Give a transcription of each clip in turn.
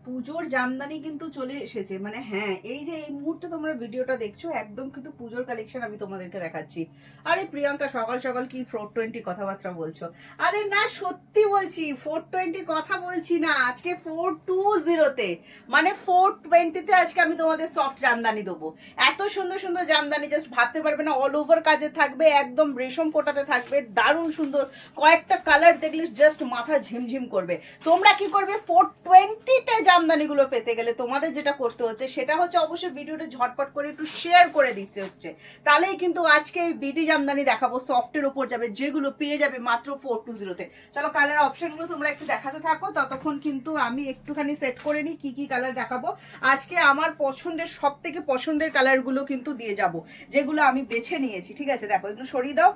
পুজোর জামদানি কিন্তু চলে এসেছে, মানে হ্যাঁ, এই যে এই মুহূর্তে তোমরা ভিডিওটা দেখছো একদম কিন্তু পুজোর কালেকশন আমি তোমাদেরকে দেখাচ্ছি। আরে প্রিয়াঙ্কা, সকাল সকাল কি 420 কথাবার্তা বলছো? আরে না, সত্যি বলছি, 420 কথা বলছি না, আজকে 420-তে, মানে 420-তে আজকে আমি তোমাদের সফট জামদানি দেবো। এত সুন্দর সুন্দর জামদানি জাস্ট ভাবতে পারবে না, অল ওভার কাজে থাকবে, একদম রেশম কোটাতে থাকবে, দারুণ সুন্দর কয়েকটা কালার দেখলে জাস্ট মাথা ঝিমঝিম করবে। তোমরা কি করবে, 420-তে জামদানিগুলো পেতে গেলে তোমাদের যেটা করতে হচ্ছে সেটা হচ্ছে অবশ্যই ভিডিওটা ঝটপট করে একটু শেয়ার করে দিতে হচ্ছে, তাহলেই কিন্তু আজকে এই বিডি জামদানি দেখাবো সফটের উপর যাবে, যেগুলো পেয়ে যাবে মাত্র 420-তে। চলো কালার অপশনগুলো তোমরা একটু দেখাতে থাকো, ততক্ষণ কিন্তু আমি একটুখানি সেট করে নিই কি কি কালার দেখাবো। আজকে আমার পছন্দের, সব থেকে পছন্দের কালারগুলো কিন্তু দিয়ে যাব, যেগুলো আমি বেছে নিয়েছি। ঠিক আছে, দেখো এগুলো সরিয়ে দাও,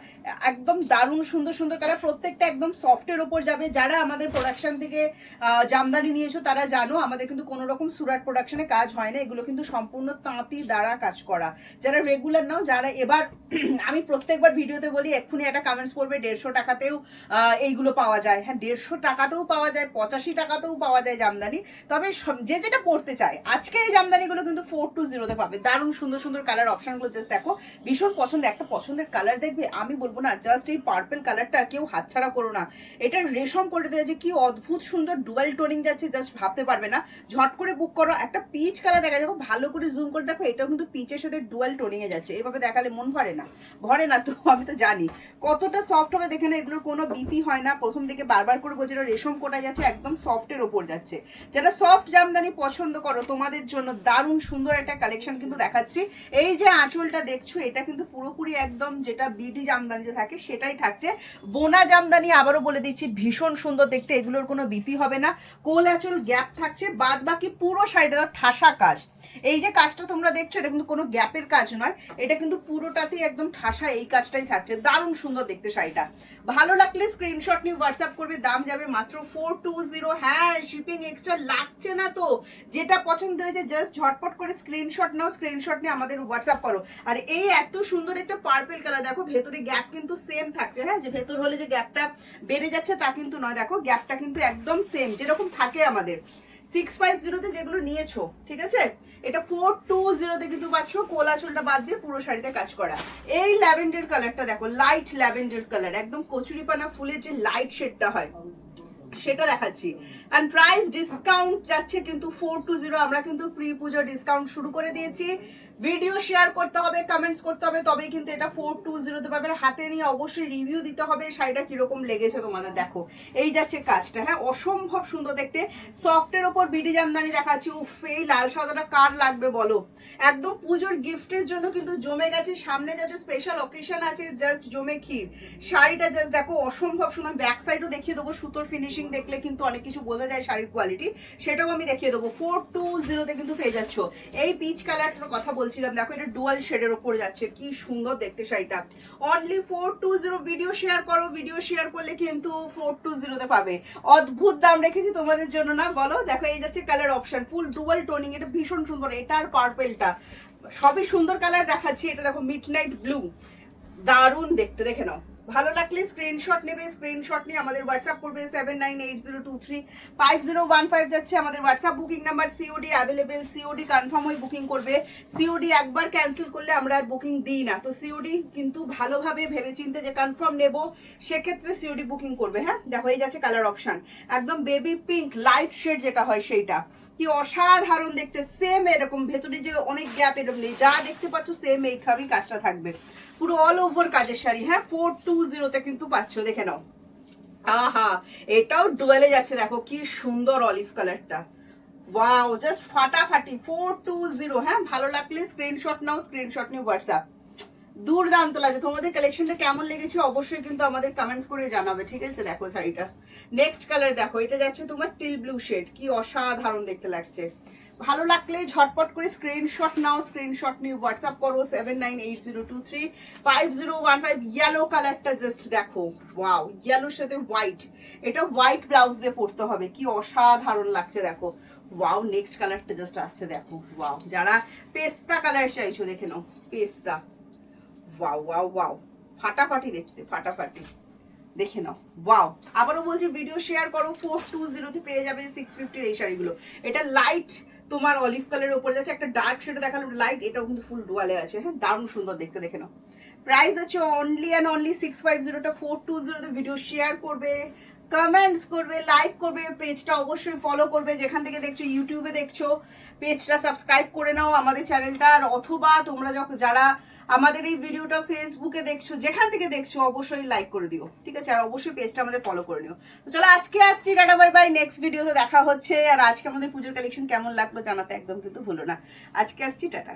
একদম দারুণ সুন্দর সুন্দর কালার, প্রত্যেকটা একদম সফটের উপর যাবে। যারা আমাদের প্রোডাকশন থেকে জামদানি নিয়েছো তারা জানো আমাদের কিন্তু কোনো রকম সুরাট প্রোডাকশনে কাজ হয় না, এগুলো কিন্তু সম্পূর্ণ তাঁতি দ্বারা কাজ করা। যারা রেগুলার নাও, যারা এবার আমি প্রত্যেকবার ভিডিওতে বলি, এক্ষুনি একটা কমেন্টস করবে 150 টাকাতেও এইগুলো পাওয়া যায়। হ্যাঁ, 150 টাকাতেও পাওয়া যায়, 85 টাকাতেও পাওয়া যায় জামদানি, তবে যে যেটা পড়তে চায় আজকে এই জামদানিগুলো কিন্তু 420-তে পাবে। দারুণ সুন্দর সুন্দর কালার অপশনগুলো জাস্ট দেখো, ভীষণ পছন্দ। একটা পছন্দের কালার দেখবে, আমি বলবো না, জাস্ট এই পার্পল কালারটা কেউ হাতছাড়া করো না। এটা রেশম করে দেয় যে কি অদ্ভুত সুন্দর ডুয়াল টোনিং যাচ্ছে, জাস্ট ভাবতে পারবে না। ঝট করে বুক করো। একটা পিচ কালার দেখা, দেখো ভালো করে জুম করে দেখো, এটাও কিন্তু পিচের সাথে ডুয়াল টোনিং এ যাচ্ছে। এভাবে দেখালে মন ভরে না, ভরে না তো, আমি তো জানি কতটা সফট হবে। দেখে না, এগুলোর কোনো বিপি হয় না। প্রথম থেকে বারবার করে বলছি, এটা রেশম কোটা যাচ্ছে, একদম সফটের ওপর যাচ্ছে। যারা সফট জামদানি পছন্দ করো তোমাদের জন্য দারুণ সুন্দর একটা কালেকশন কিন্তু দেখাচ্ছি। এই যে আঁচলটা দেখছো, এটা কিন্তু পুরোপুরি একদম যেটা বিডি জামদানি যে থাকে সেটাই থাকছে। বোনা জামদানি আবারও বলে দিচ্ছি, ভীষণ সুন্দর দেখতে, এগুলোর কোনো বিপি হবে না। কোল আঁচল গ্যাপ থাকছে, বাদ বাকি পুরো শাড়িটা ঠাসা কাজ। এই যে কাজটা তোমরা দেখছো, এটা কিন্তু কোনো গ্যাপের কাজ নয়, এটা কিন্তু পুরোটাতেই একদম ঠাসা এই কাজটাই থাকছে। দারুণ সুন্দর দেখতে শাড়িটা। ভালো লাগলে স্ক্রিনশট নিয়ে হোয়াটসঅ্যাপ করবে, দাম যাবে মাত্র 420। হ্যাঁ, শিপিং এক্সট্রা লাগছে না তো। যেটা পছন্দ হয়েছে জাস্ট ঝটপট করে স্ক্রিনশট নাও, স্ক্রিনশট নিয়ে আমাদের হোয়াটসঅ্যাপ করো। আর এই এত সুন্দর একটা পার্পল কালার দেখো, ভেতরে গ্যাপ কিন্তু সেম থাকছে। হ্যাঁ, যে ভেতর হলে যে গ্যাপটা বেড়ে যাচ্ছে তা কিন্তু নয়, দেখো গ্যাপটা কিন্তু একদম সেম যেরকম থাকে আমাদের 650-তে যেগুলো নিয়েছো। ঠিক আছে, এটা 420-তে কিন্তু পাচ্ছ, কোলা চুলটা বাদ দিয়ে পুরো শাড়িতে কাজ করা। এই ল্যাভেন্ডার কালারটা দেখো, লাইট ল্যাভেন্ডার কালার, একদম কচুরিপানা ফুলের যে লাইট শেডটা হয় সেটা দেখাচ্ছি। এন্ড প্রাইস ডিসকাউন্ট যাচ্ছে কিন্তু 420। আমরা কিন্তু প্রি পুজো ডিসকাউন্ট শুরু করে দিয়েছি। ভিডিও শেয়ার করতে হবে, কমেন্টস করতে হবে, তবেই কিন্তু এটা 420-তে পাবে। হাতে নিয়ে অবশ্যই রিভিউ দিতে হবে শাড়িটা কিরকম লেগেছে তোমাদের। দেখো এই যাচ্ছে কাজটা, হ্যাঁ অসম্ভব সুন্দর দেখতে। সফটের ওপর বিডি জামদানি দেখাচ্ছি। উফ, এই লাল সাদাটা কার লাগবে বলো, একদম পুজোর গিফটের জন্য কিন্তু জমে গেছে। সামনে যাতে স্পেশাল অকেশন আছে, জাস্ট জমে ক্ষীর। শাড়িটা জাস্ট দেখো অসম্ভব সুন্দর। ব্যাক সাইডও দেখিয়ে দেবো, সুতোর ফিনিশিং দেখলে কিন্তু অনেক কিছু বোঝা যায় শাড়ির কোয়ালিটি, সেটাও আমি দেখিয়ে দেবো। 420-তে কিন্তু পেয়ে যাচ্ছ। এই পিচ কালারটার কথা বলছিলাম, দেখো এটা ডুয়াল শেডের ওপর যাচ্ছে, কি সুন্দর দেখতে শাড়িটা। অনলি 420। ভিডিও শেয়ার করো, ভিডিও শেয়ার করলে কিন্তু 420-তে পাবে। অদ্ভুত দাম রেখেছি তোমাদের জন্য না, বলো। দেখো এই যাচ্ছে কালার অপশন, ফুল ডুয়াল টোনিং, এটা ভীষণ সুন্দর। এটা আর পার্পেলটা সবই সুন্দর কালার দেখাচ্ছি। এটা দেখো মিডনাইট ব্লু, দারুণ দেখতে, দেখে নাও। ভালো লাগলে স্ক্রিনশট নেবে, স্ক্রিনশট নিয়ে আমাদের হোয়াটসঅ্যাপ করবে। 7980235015 যাচ্ছে আমাদের WhatsApp booking number. COD available, COD confirm হয়ে বুকিং করবে। সিওডি একবার ক্যান্সেল করলে আমরা আর বুকিং দিই না, তো সিওডি কিন্তু ভালোভাবে ভেবেচিন্তে যে কনফার্ম নেব সেক্ষেত্রে সিওডি বুকিং করবে। হ্যাঁ, দেখো এই যাচ্ছে কালার অপশন, একদম বেবি পিঙ্ক লাইট শেড যেটা হয় সেইটা, কি অসাধারণ দেখতে। সেম এরকম ভেতরে যে অনেক গ্যাপ এরকম নেই, যা দেখতে পাচ্ছ সেম এইভাবেই কাজটা থাকবে, পুরো অল ওভার কাজের শাড়ি। হ্যাঁ, 420-তে কিন্তু পাচ্ছ, দেখে নাও। আহা, এটাও ডুয়েলে যাচ্ছে, দেখো কি সুন্দর অলিভ কালারটা। ওয়াও, জাস্ট ফাটাফাটি 420। হ্যাঁ, ভালো লাগলে স্ক্রিনশট নাও, স্ক্রিনশট নিয়ে হোয়াটসঅ্যাপ। দুর্দান্ত লাগে। তোমাদের কালেকশনটা কেমন লেগেছে অবশ্যই কিন্তু আমাদের কমেন্টস করে জানাবে। ঠিক আছে, দেখো শাড়িটা নেক্সট কালার দেখো, এটা যাচ্ছে তোমার টিল ব্লু শেড, কি অসাধারণ দেখতে লাগছে। ভালো লাগলে ঝটপট করে স্ক্রিনশট নাও, স্ক্রিনশট নিয়ে হোয়াটসঅ্যাপ করো। 7980235015। ইয়েলো কালারটা জাস্ট দেখো, ওয়াও, ইয়েলোর সাথে হোয়াইট, এটা হোয়াইট ব্লাউজ দিয়ে পরতে হবে, কি অসাধারণ লাগছে দেখো। ওয়াও, নেক্সট কালারটা জাস্ট আসছে দেখো, ওয়াও। যারা পেস্তা কালার চাইছো দেখে নাও, পেস্তা, ওয়াও ওয়াও ওয়াও, ফাটাফাটি দেখতে, ফাটাফাটি। দেখে নাও, ওয়াও। আবারও বলছি ভিডিও শেয়ার করো, 420 পেয়ে যাবে 650 এই শাড়িগুলো। এটা লাইট তোমার অলিভ কালারের উপরে যাচ্ছে, একটা ডার্ক শেডে দেখালাম লাইট, এটাও কিন্তু ফুল ডুয়ালে আছে। হ্যাঁ, দারুণ সুন্দর দেখতে, দেখে নাও। প্রাইস আছে only and only 650। 420 video share করবে, কমেন্টস করবে, লাইক করবে, পেজটা অবশ্যই ফলো করবে। যেখান থেকে দেখছো, ইউটিউবে দেখছো, পেজটা সাবস্ক্রাইব করে নাও আমাদের চ্যানেলটার, অথবা তোমরা যখন যারা আমাদের এই ভিডিওটা ফেসবুকে দেখছো, যেখান থেকে দেখছো অবশ্যই লাইক করে দিও, ঠিক আছে? আর অবশ্যই পেজটা আমাদের ফলো করে নিও। তো চলো আজকে আসছি, টাটা বাই বাই, নেক্সট ভিডিওতে দেখা হচ্ছে। আর আজকে আমাদের পুজোর কালেকশন কেমন লাগলো জানাতে একদম কিন্তু ভুলো না। আজকে আসছি, টাটা।